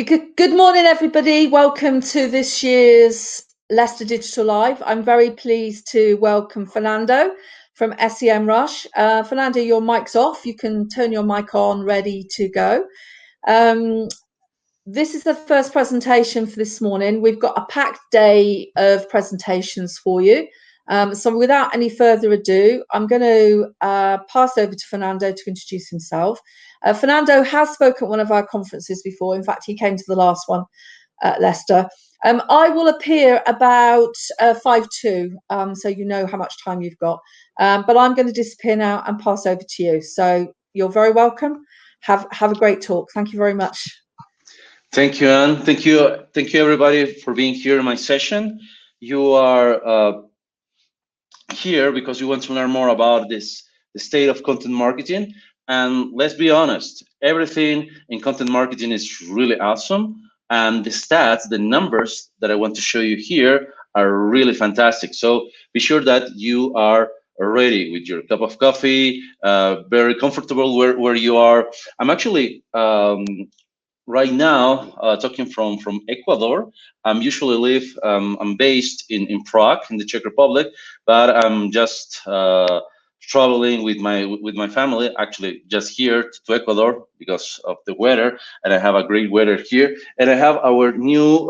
Good morning, everybody. Welcome to this year's Leicester Digital Live. I'm very pleased to welcome Fernando from Semrush. Fernando, your mic's off. You can turn your mic on, ready to go. This is the first presentation for this morning. We've got a packed day of presentations for you. So without any further ado, I'm going to pass over to Fernando to introduce himself. Fernando has spoken at one of our conferences before. In fact, he came to the last one at Leicester. I will appear about 5:02, so you know how much time you've got. But I'm going to disappear now and pass over to you. So you're very welcome. Have a great talk. Thank you very much. Thank you, Anne. Thank you everybody for being here in my session. You are here because you want to learn more about the state of content marketing. And let's be honest, everything in content marketing is really awesome. And the stats, the numbers that I want to show you here are really fantastic. So be sure that you are ready with your cup of coffee, very comfortable where you are. I'm actually right now talking from Ecuador. I'm based in Prague in the Czech Republic, but I'm just traveling with my family, actually just here to Ecuador because of the weather, and I have a great weather here, and I have our new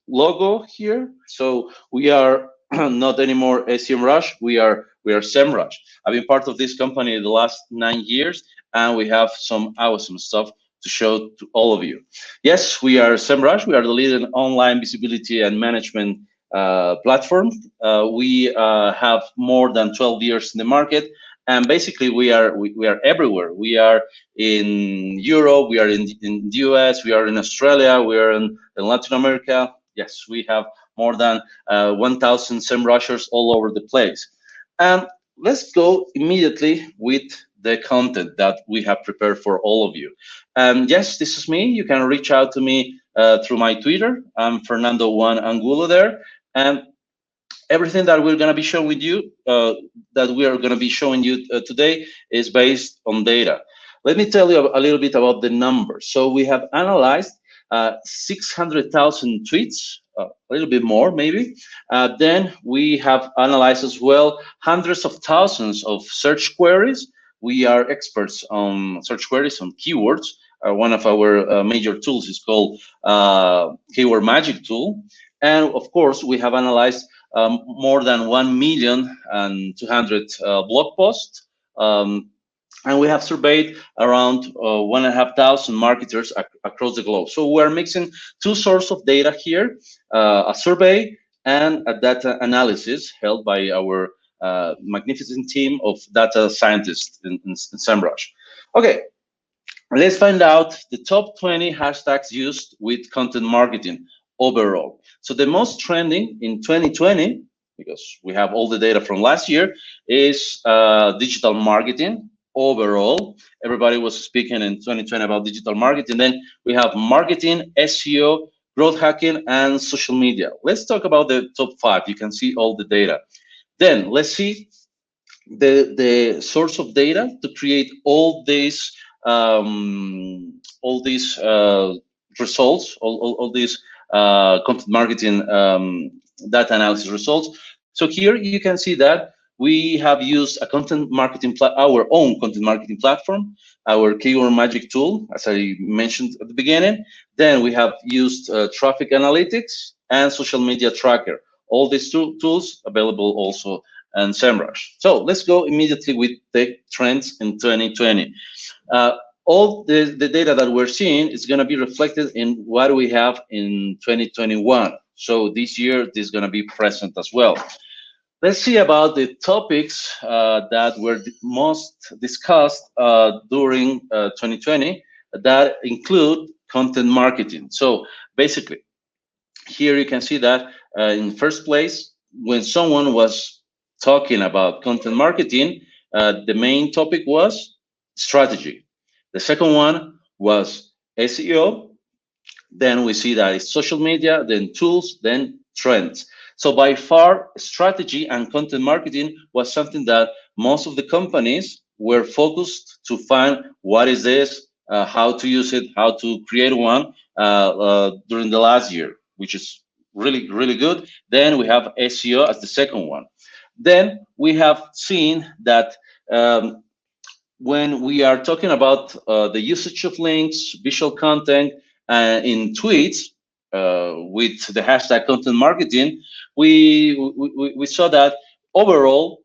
logo here. So we are not anymore Semrush, we are Semrush. I've been part of this company the last 9 years, and we have some awesome stuff to show to all of you. Yes, we are Semrush. We are the leading online visibility and management platform. We have more than 12 years in the market, and basically we are everywhere. We are in Europe, we are in the US, we are in Australia, we are in Latin America. Yes, we have more than 1,000 Semrushers all over the place. And let's go immediately with the content that we have prepared for all of you. And yes, this is me. You can reach out to me through my Twitter. I'm Fernando Angulo there. And everything that we're going to be showing you, today is based on data. Let me tell you a little bit about the numbers. So we have analyzed 600,000 tweets, a little bit more maybe. Then we have analyzed as well hundreds of thousands of search queries. We are experts on search queries, on keywords. One of our major tools is called Keyword Magic Tool. And of course, we have analyzed more than 1,200,000 blog posts. And we have surveyed around 1,500 marketers across the globe. So we're mixing two sources of data here, a survey and a data analysis held by our magnificent team of data scientists in Semrush. Okay, let's find out the top 20 hashtags used with content marketing overall. So the most trending in 2020, because we have all the data from last year, is digital marketing overall. Everybody was speaking in 2020 about digital marketing. Then we have marketing, SEO, growth hacking, and social media. Let's talk about the top 5. You can see all the data. Then let's see the source of data to create all these results, all these content marketing data analysis results. So here you can see that we have used a our own content marketing platform, our Keyword Magic Tool, as I mentioned at the beginning. Then we have used traffic analytics and social media tracker. All these tools available also in Semrush. So let's go immediately with the trends in 2020. All the data that we're seeing is going to be reflected in what we have in 2021. So this year, this is going to be present as well. Let's see about the topics that were most discussed during 2020 that include content marketing. So basically, here you can see that in first place, when someone was talking about content marketing, the main topic was strategy. The second one was SEO. Then we see that it's social media, then tools, then trends. So by far, strategy and content marketing was something that most of the companies were focused to find what is this, how to use it, how to create one, during the last year, which is really, really good. Then we have SEO as the second one. Then we have seen that when we are talking about the usage of links, visual content in tweets with the hashtag content marketing, we saw that overall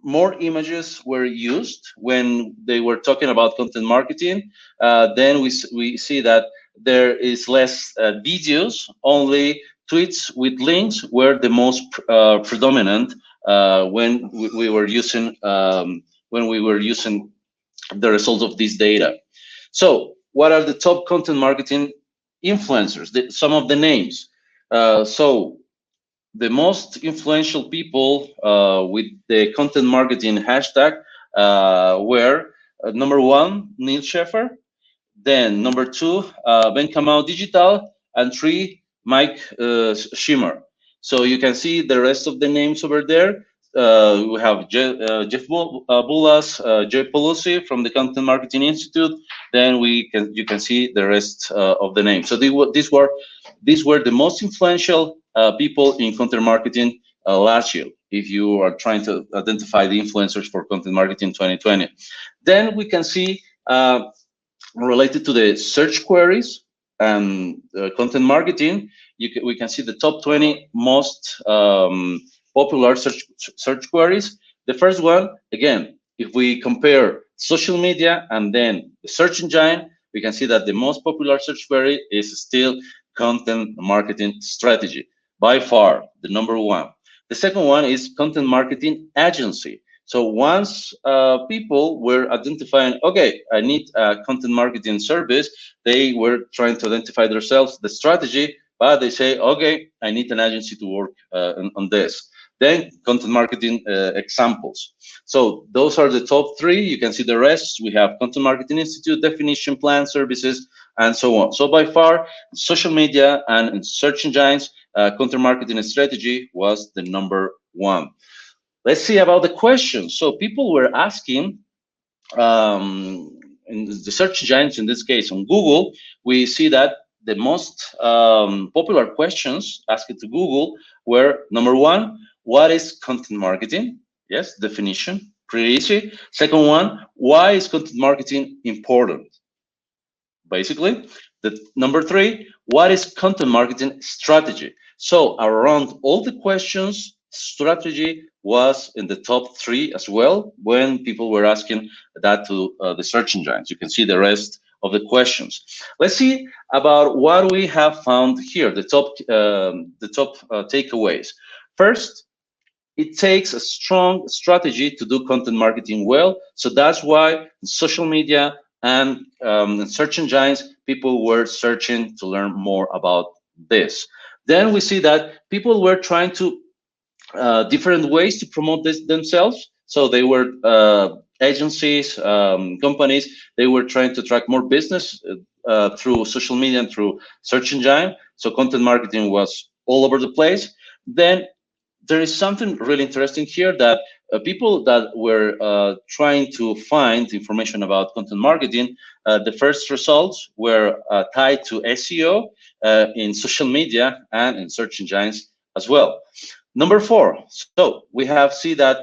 more images were used when they were talking about content marketing. Then we see that there is less videos, only tweets with links were the most predominant when we were using the results of this data. So what are the top content marketing influencers? Some of the names. So the most influential people with the content marketing hashtag were number one, Neil Sheffer, then number two, Ben Kamau Digital, and three, Mike Shimmer. So you can see the rest of the names over there. We have Jeff Bullas, Joy Pelosi from the Content Marketing Institute. Then you can see the rest of the names. So these were the most influential people in content marketing last year, if you are trying to identify the influencers for content marketing 2020. Then we can see related to the search queries and content marketing, we can see the top 20 most popular search queries. The first one, again, if we compare social media and then the search engine, we can see that the most popular search query is still content marketing strategy, by far the number one. The second one is content marketing agency. So once people were identifying, okay, I need a content marketing service, they were trying to identify themselves, the strategy, but they say, okay, I need an agency to work on this. Then content marketing examples. So those are the top three. You can see the rest. We have Content Marketing Institute, definition, plan, services, and so on. So by far, social media and search engines, content marketing strategy was the number one. Let's see about the questions. So people were asking, in the search engines, in this case on Google, we see that the most popular questions asked to Google were, number one, what is content marketing? Yes, definition, pretty easy. Second one, why is content marketing important? Basically, the number three, what is content marketing strategy? So around all the questions, strategy was in the top three as well when people were asking that to the search engines. You can see the rest of the questions. Let's see about what we have found here, the top takeaways. First, it takes a strong strategy to do content marketing well. So that's why social media and search engines, people were searching to learn more about this. Then we see that people were trying to different ways to promote themselves. So they were agencies, companies, they were trying to track more business through social media and through search engine. So content marketing was all over the place. Then there is something really interesting here that people that were trying to find information about content marketing, the first results were tied to SEO in social media and in search engines as well. Number four, so we have seen that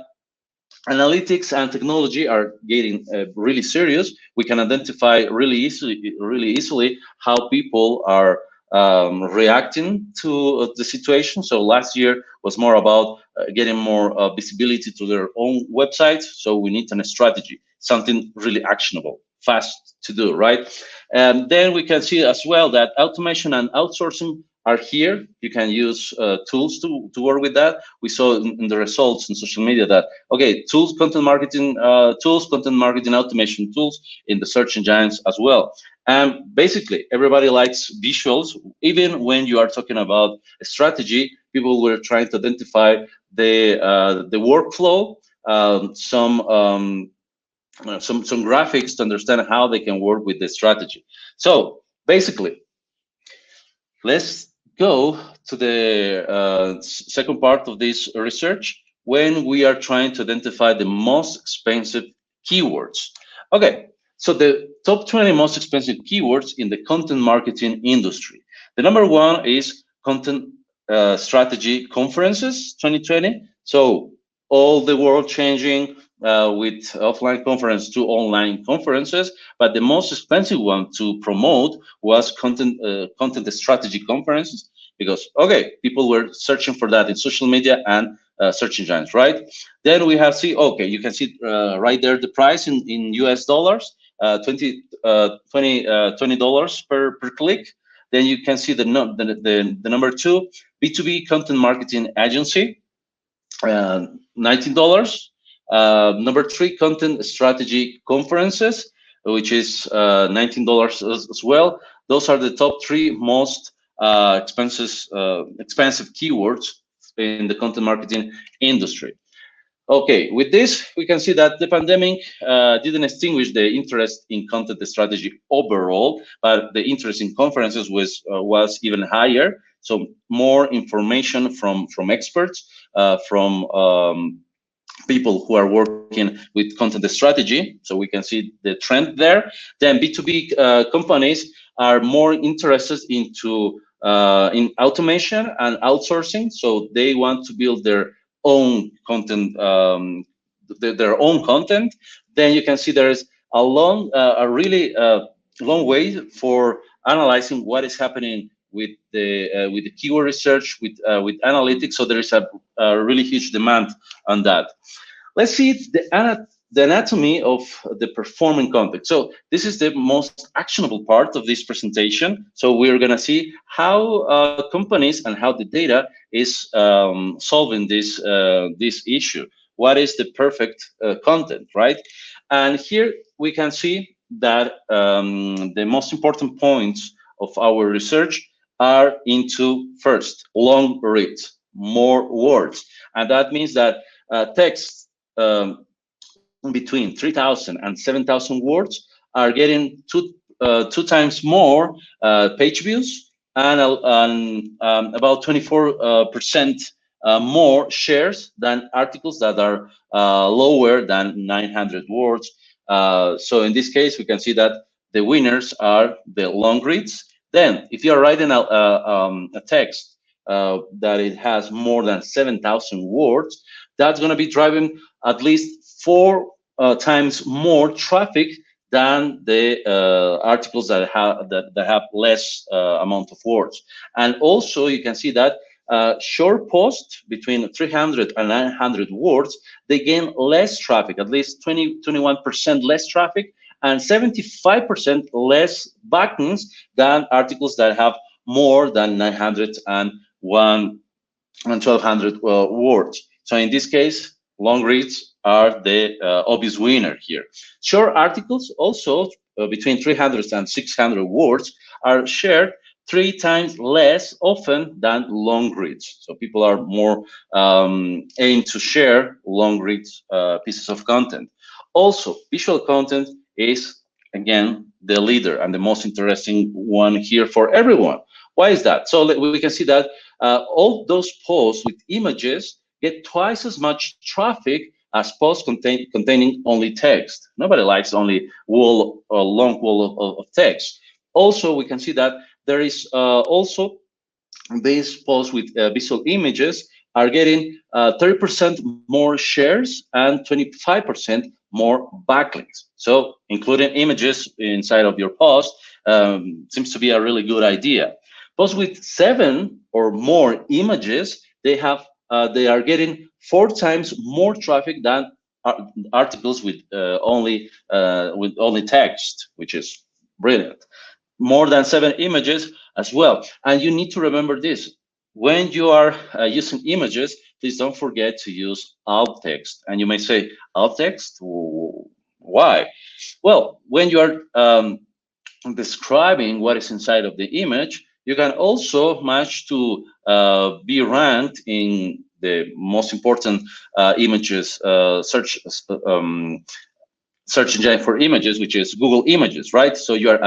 analytics and technology are getting really serious. We can identify really easily how people are reacting to the situation. So last year was more about getting more visibility to their own websites. So we need a strategy, something really actionable, fast to do, right? And then we can see as well that automation and outsourcing are here. You can use tools to work with that. We saw in the results in social media that, okay, tools, content marketing tools, content marketing automation tools in the search engines as well. And basically, everybody likes visuals. Even when you are talking about a strategy, people were trying to identify the workflow, some graphics to understand how they can work with the strategy. So basically, let's go to the second part of this research when we are trying to identify the most expensive keywords. Okay, so the top 20 most expensive keywords in the content marketing industry. The number one is content strategy conferences 2020. So all the world changing with offline conference to online conferences, but the most expensive one to promote was content strategy conferences, because okay, people were searching for that in social media and search engines, right? Then we have okay, you can see right there the price in US dollars, $20 per click. Then you can see the number two, B2B content marketing agency, $19. Number three, content strategy conferences, which is $19 as well. Those are the top three most expensive keywords in the content marketing industry. Okay, with this, we can see that the pandemic didn't extinguish the interest in content strategy overall, but the interest in conferences was even higher. So more information from experts, from people who are working with content strategy. So we can see the trend there. Then B2B companies are more interested into in automation and outsourcing. So they want to build their own content, their own content. Then you can see there is a really long way for analyzing what is happening with the keyword research, with analytics. So there is a really huge demand on that. Let's see the anatomy of the performing content. So this is the most actionable part of this presentation. So we're going to see how companies and how the data is solving this issue. What is the perfect content, right? And here we can see that the most important points of our research are into, first, long reads, more words. And that means that text between 3,000 and 7,000 words are getting two times more page views and about 24% more shares than articles that are lower than 900 words. So in this case, we can see that the winners are the long reads. Then, if you are writing a text that it has more than 7,000 words, that's going to be driving at least 4 times more traffic than the articles that have less amount of words. And also, you can see that short posts between 300 and 900 words, they gain less traffic, at least 21% less traffic, and 75% less backlinks than articles that have more than 900 and 1,200 words. So in this case, long reads are the obvious winner here. Short articles also between 300 and 600 words are shared 3 times less often than long reads. So people are more aimed to share long reads pieces of content. Also, visual content is, again, the leader and the most interesting one here for everyone. Why is that? So we can see that all those posts with images get twice as much traffic as posts containing only text. Nobody likes only long wall of text. Also, we can see that there is also these posts with visual images are getting 30% more shares and 25% more backlinks. So including images inside of your post seems to be a really good idea. Posts with 7 or more images, they are getting 4 times more traffic than articles with only text, which is brilliant. More than 7 images as well. And you need to remember this: when you are using images, please don't forget to use alt text. And you may say, alt text? Why? Well, when you are describing what is inside of the image, you can also manage to be ranked in the most important images search engine for images, which is Google Images, right? So you are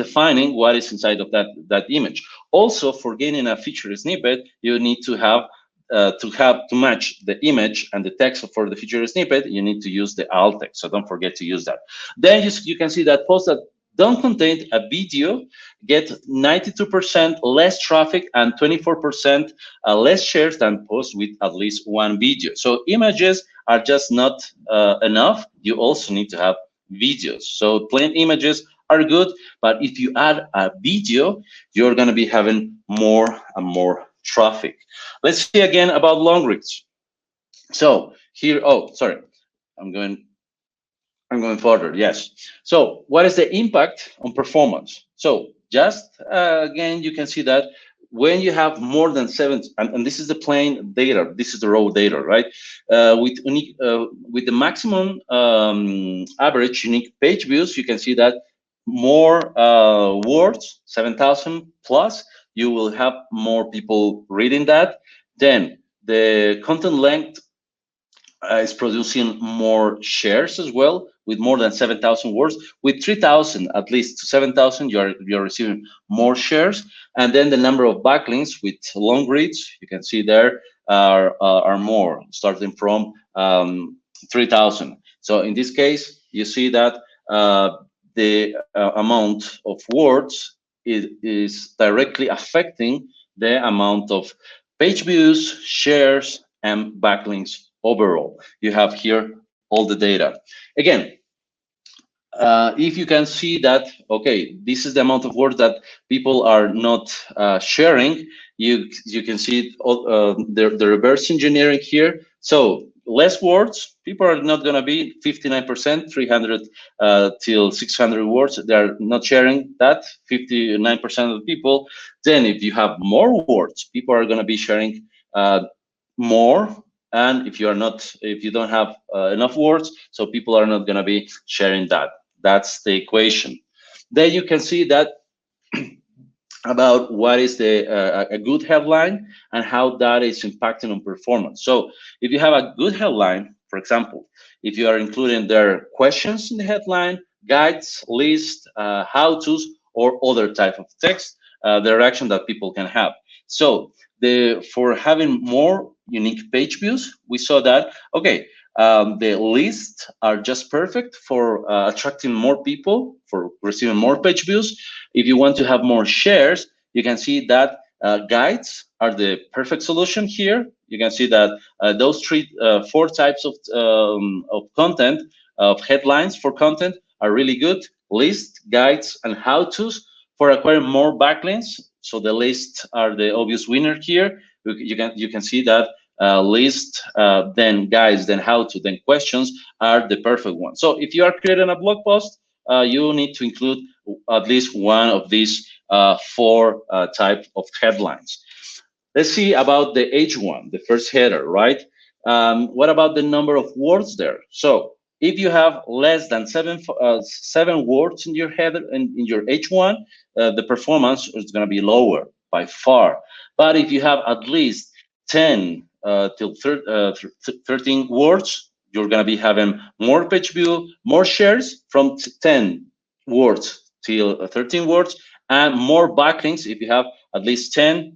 defining what is inside of that image. Also, for gaining a feature snippet, you need to have to match the image and the text for the feature snippet, you need to use the alt text. So don't forget to use that. Then you can see that posts that don't contain a video get 92% less traffic and 24% less shares than posts with at least one video. So images are just not enough. You also need to have videos. So plain images are good, but if you add a video, you're going to be having more and more traffic. Let's see again about long reads. So here, oh, sorry, I'm going further. Yes. So what is the impact on performance? So just again, you can see that when you have more than 7, and this is the plain data, this is the raw data, right? With the maximum average unique page views, you can see that more words, 7,000 plus, you will have more people reading that. Then the content length is producing more shares as well, with more than 7,000 words. With 3,000 at least to 7,000, you're receiving more shares. And then the number of backlinks with long reads, you can see there, are more, starting from 3,000. So in this case, you see that the amount of words is directly affecting the amount of page views, shares, and backlinks overall. You have here all the data. Again, if you can see that, okay, this is the amount of words that people are not sharing, you can see the reverse engineering here. So less words, people are not going to be 59%, 300 till 600 words. They are not sharing that, 59% of the people. Then if you have more words, people are going to be sharing more. And if you don't have enough words, so people are not going to be sharing that. That's the equation. Then you can see that about what is a good headline and how that is impacting on performance. So if you have a good headline, for example, if you are including their questions in the headline, guides, lists, how-tos, or other type of text, the reaction that people can have. So for having more unique page views, we saw that, okay, the lists are just perfect for attracting more people, for receiving more page views. If you want to have more shares, you can see that guides are the perfect solution here. You can see that those four types of content, of headlines for content, are really good. Lists, guides, and how-tos for acquiring more backlinks. So the lists are the obvious winner here. You can see that list, then guides, then how-to, then questions are the perfect one. So if you are creating a blog post, you need to include at least one of these four type of headlines. Let's see about the H1, the first header, right? What about the number of words there? So if you have less than seven words in your header in your H1, the performance is going to be lower by far. But if you have at least 10 till 13 words, you're going to be having more page view, more shares from 10 words till 13 words, and more backlinks if you have at least 10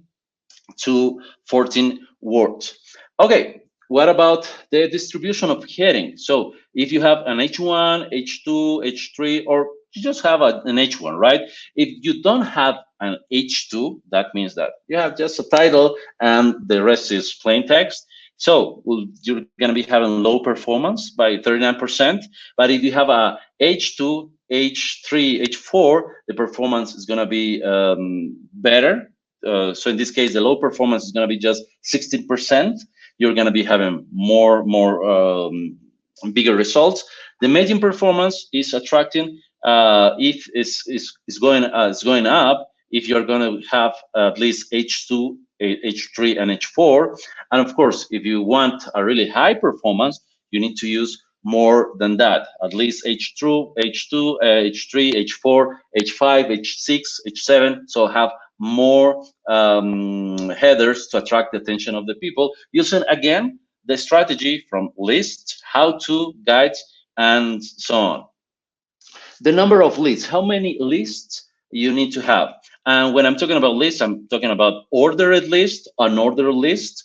to 14 words. Okay, what about the distribution of heading? So if you have an H1, H2, H3, or you just have an H1, right? If you don't have an H2, that means that you have just a title and the rest is plain text. So you're going to be having low performance by 39%. But if you have a H2, H3, H4, the performance is going to be better. So in this case, the low performance is going to be just 16%. You're going to be having more bigger results. The median performance is attracting if it's going up if you're going to have at least H2, H3, and H4. And of course, if you want a really high performance, you need to use more than that, at least H2, H3, H4, H5, H6, H7. So have more headers to attract the attention of the people, using again the strategy from lists, how-to, guides, and so on. The number of leads, how many lists you need to have. And when I'm talking about lists, I'm talking about ordered list, unordered list.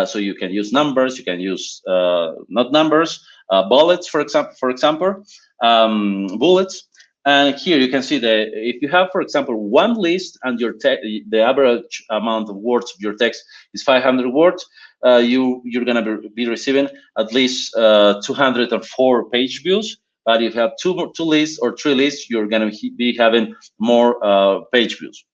So you can use numbers, you can use not numbers, bullets, for example, bullets. And here you can see that if you have, for example, one list and the average amount of words of your text is 500 words, you're gonna be receiving at least 204 page views. But if you have two lists or three lists, you're gonna be having more page views,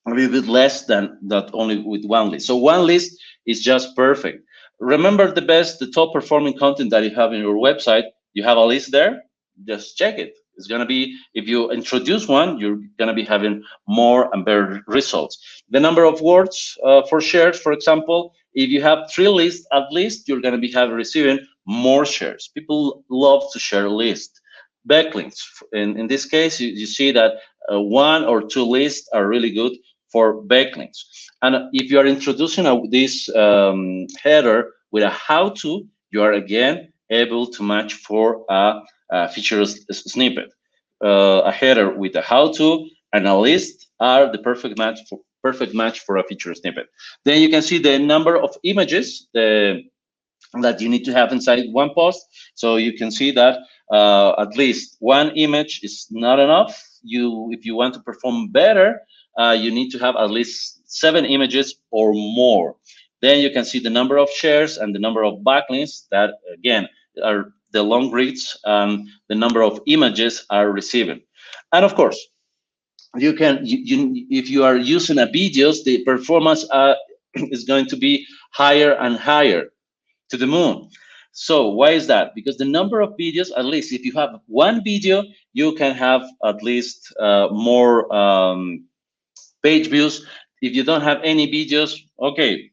a little bit less than that only with one list. So one list is just perfect. Remember the top performing content that you have in your website, you have a list there, just check it. It's gonna be, if you introduce one, you're gonna be having more and better results. The number of words for shares, for example, if you have three lists at least, you're gonna be receiving more shares. People love to share lists. Backlinks, in this case, you see that one or two lists are really good for backlinks. And if you are introducing this header with a how-to, you are again able to match for a feature snippet. A header with a how-to and a list are the perfect match for a feature snippet. Then you can see the number of images that you need to have inside one post. So you can see that at least one image is not enough. If you want to perform better, you need to have at least 7 images or more. Then you can see the number of shares and the number of backlinks that, again, are the long reads and the number of images are receiving. And of course, you can, if you are using a videos, the performance is going to be higher and higher, to the moon. So why is that? Because the number of videos, at least if you have one video, you can have at least more page views. If you don't have any videos, okay,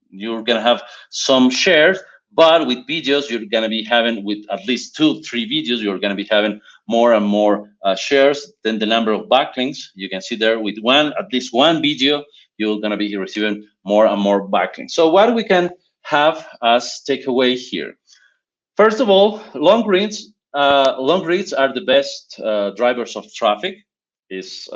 you're gonna have some shares, but with videos, you're gonna be having, with at least 2-3 videos, you're gonna be having more and more shares. Then the number of backlinks, you can see there with at least one video, you're gonna be receiving more and more backlinks. So what we can have as takeaway here? First of all, long reads are the best drivers of traffic. Is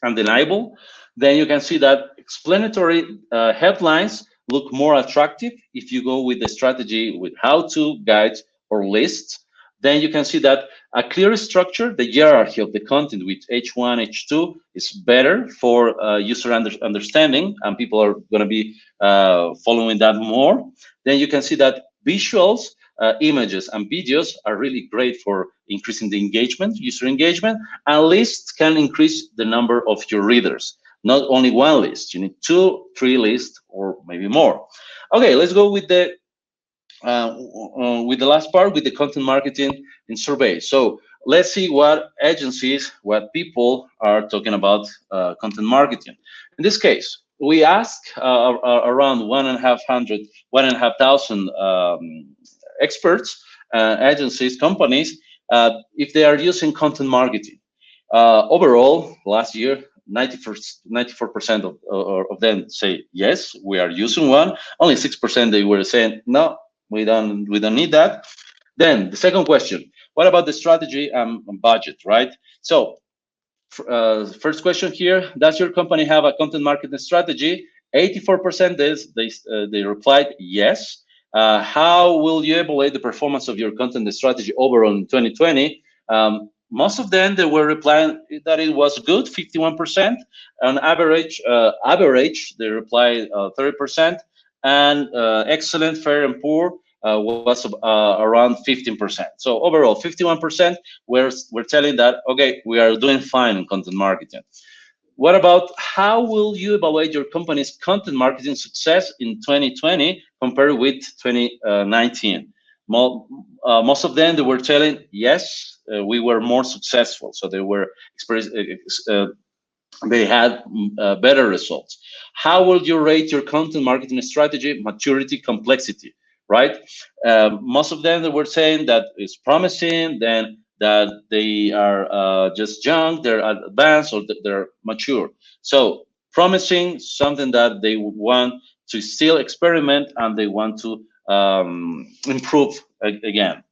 undeniable. Then you can see that explanatory headlines look more attractive if you go with the strategy with how-to guides or lists. Then you can see that a clear structure, the hierarchy of the content with H1, H2 is better for user understanding, and people are going to be following that more. Then you can see that visuals, images, and videos are really great for increasing the engagement, user engagement, and lists can increase the number of your readers. Not only one list, you need 2, 3 lists, or maybe more. Okay, let's go with the last part, with the content marketing in survey. So let's see what agencies, what people are talking about content marketing. In this case, we ask around 1,500 experts, agencies, companies, if they are using content marketing. Overall, last year, 94% of them say yes, we are using one. Only 6% they were saying no, we don't need that. Then the second question: what about the strategy and budget? Right. So first question here: does your company have a content marketing strategy? 84% they replied yes. How will you evaluate the performance of your content strategy overall in 2020? Most of them, they were replying that it was good, 51%. On average, they replied 30%, and excellent, fair, and poor was around 15%. So overall, 51% we're telling that, okay, we are doing fine in content marketing. What about how will you evaluate your company's content marketing success in 2020 compared with 2019? Most of them, they were telling, yes, we were more successful. So they were they had better results. How will you rate your content marketing strategy, maturity, complexity, right? Most of them, they were saying that it's promising, then that they are just young, they're advanced, or they're mature. So promising, something that they want to still experiment and they want to improve again.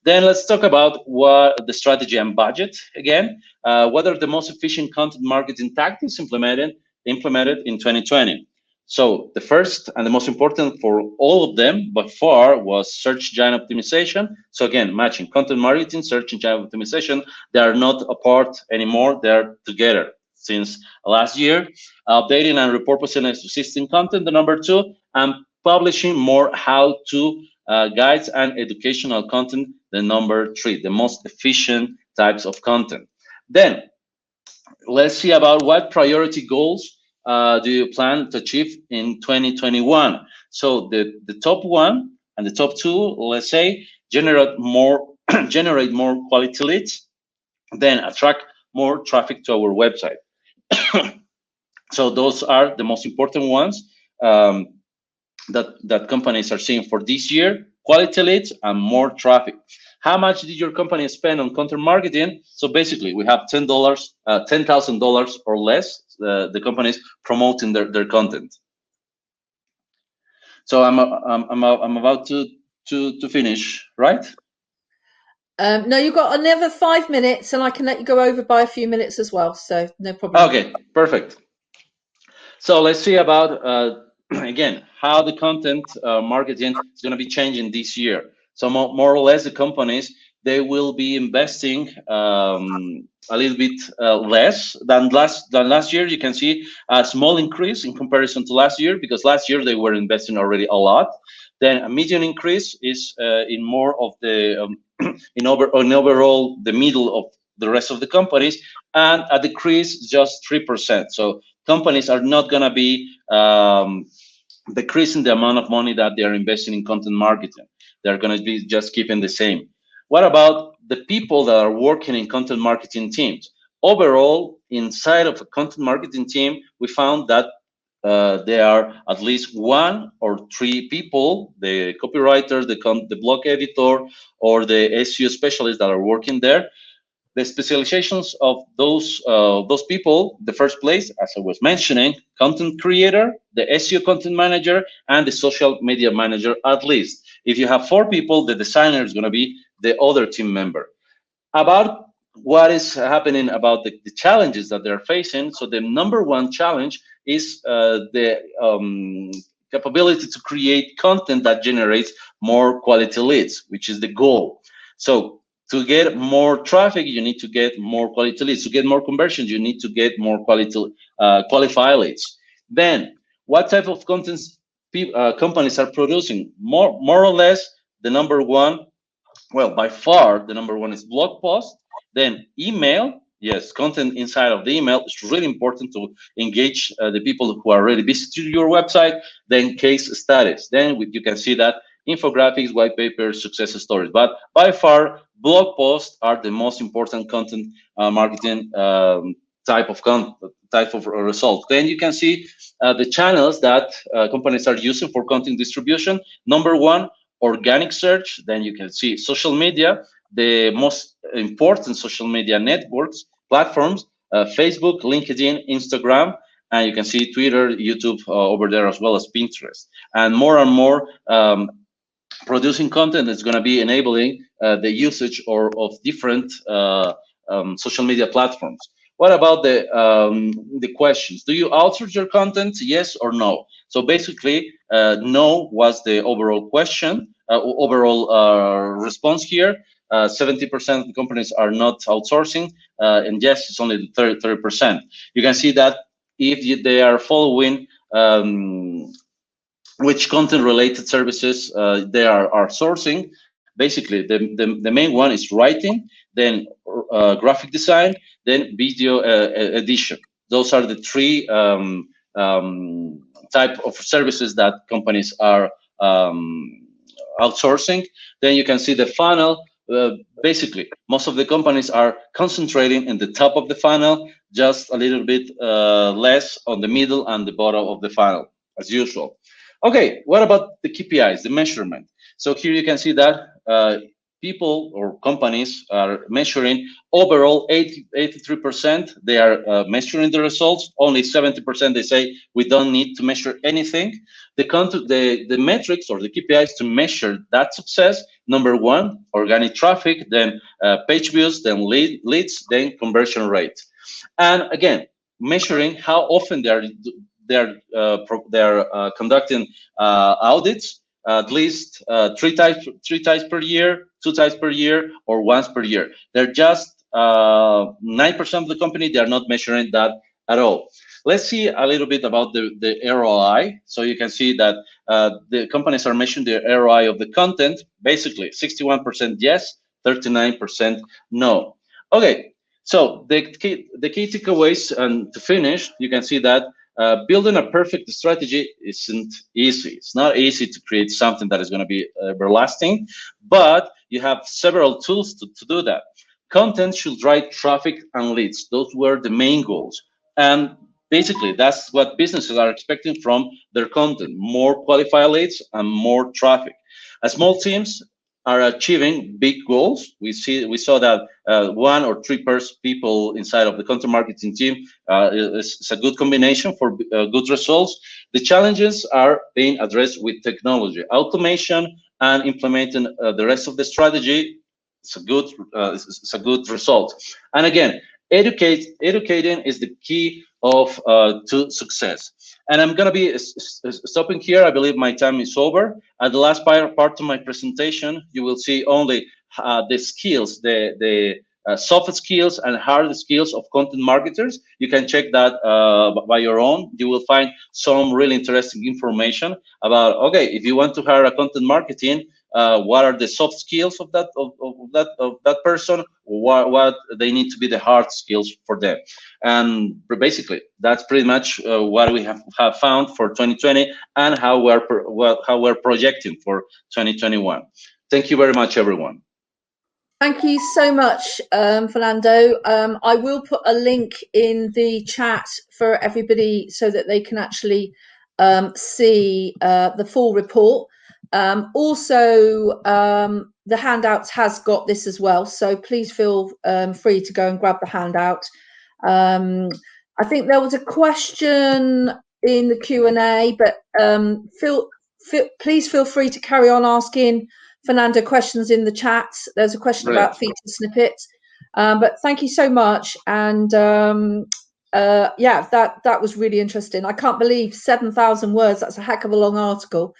Then let's talk about what the strategy and budget again. What are the most efficient content marketing tactics implemented in 2020? So the first and the most important for all of them by far was search engine optimization. So again, matching content marketing, search engine optimization, they are not apart anymore, they're together since last year. Updating and repurposing existing content, the number two, and publishing more how-to guides and educational content, the number three, the most efficient types of content. Then let's see about what priority goals do you plan to achieve in 2021. So the top one and the top two, let's say, generate more generate more quality leads, then attract more traffic to our website. So those are the most important ones. That companies are seeing for this year: quality leads and more traffic. How much did your company spend on content marketing? So basically, we have $10, $10,000 or less. The companies promoting their content. So I'm about to finish, right? No, you've got another 5 minutes, and I can let you go over by a few minutes as well. So no problem. Okay, perfect. So let's see about again how the content marketing is going to be changing this year. So more or less, the companies, they will be investing a little bit less than last year. You can see a small increase in comparison to last year, because last year they were investing already a lot. Then a median increase is in more of the in overall the middle of the rest of the companies, and a decrease just 3%. So companies are not going to be decreasing the amount of money that they are investing in content marketing. They're going to be just keeping the same. What about the people that are working in content marketing teams? Overall, inside of a content marketing team, we found that there are at least one or three people, the copywriter, the blog editor, or the SEO specialist that are working there. The specializations of those people, the first place, as I was mentioning, content creator, the SEO content manager, and the social media manager. At least if you have four people, the designer is going to be the other team member. About what is happening, about the challenges that they're facing. So the number one challenge is the capability to create content that generates more quality leads, which is the goal. So to get more traffic, you need to get more quality leads. To get more conversions, you need to get more qualified leads. Then, what type of contents companies are producing? More or less, the number one, well, by far, the number one is blog post, then email. Yes, content inside of the email is really important to engage the people who are already visited your website. Then case studies. Then you can see that infographics, white papers, success stories. But by far, blog posts are the most important content marketing type of result. Then you can see the channels that companies are using for content distribution. Number one, organic search. Then you can see social media, the most important social media networks, platforms, Facebook, LinkedIn, Instagram, and you can see Twitter, YouTube over there, as well as Pinterest. And more producing content is going to be enabling the usage of different social media platforms. What about the questions? Do you outsource your content? Yes or no? So basically, no was the overall question, overall response here. 70% of the companies are not outsourcing, and yes, it's only the 30%. You can see that if they are following which content-related services they are sourcing. Basically, the main one is writing, then graphic design, then video edition. Those are the three type of services that companies are outsourcing. Then you can see the funnel. Basically, most of the companies are concentrating in the top of the funnel, just a little bit less on the middle and the bottom of the funnel, as usual. Okay, what about the KPIs, the measurement? So here you can see that people or companies are measuring overall 83%. They are measuring the results. Only 70% they say we don't need to measure anything. The metrics or the KPIs to measure that success: number one, organic traffic, then page views, then leads, then conversion rate. And again, measuring how often they're conducting audits at least three times per year, 2 times per year, or once per year. They're just 9% of the company. They are not measuring that at all. Let's see a little bit about the ROI. So you can see that the companies are measuring the ROI of the content. Basically, 61% yes, 39% no. Okay, so the key takeaways, and to finish, you can see that building a perfect strategy isn't easy. It's not easy to create something that is going to be everlasting, but you have several tools to do that. Content should drive traffic and leads. Those were the main goals. And basically, that's what businesses are expecting from their content: more qualified leads and more traffic. Small teams are achieving big goals. We saw that 1 or 3 people inside of the content marketing team is a good combination for good results. The challenges are being addressed with technology, automation, and implementing the rest of the strategy. It's a good result. And again, educating is the key to success. And I'm going to be stopping here. I believe my time is over. At the last part of my presentation, you will see only the skills, the soft skills and hard skills of content marketers. You can check that by your own. You will find some really interesting information about, okay, if you want to hire a content marketing, what are the soft skills of that person, what they need to be the hard skills for them. And basically that's pretty much what we have found for 2020 and how we're projecting for 2021. Thank you very much, everyone. Thank you so much, Fernando. I will put a link in the chat for everybody so that they can actually see the full report. Also, the handouts has got this as well, so please feel free to go and grab the handout. I think there was a question in the Q&A, but please feel free to carry on asking Fernando questions in the chat. There's a question about feature snippets, but thank you so much. And yeah, that was really interesting. I can't believe 7,000 words. That's a heck of a long article.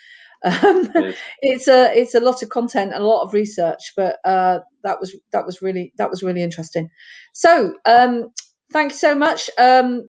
It's a lot of content and a lot of research, but that was really interesting. So thank you so much.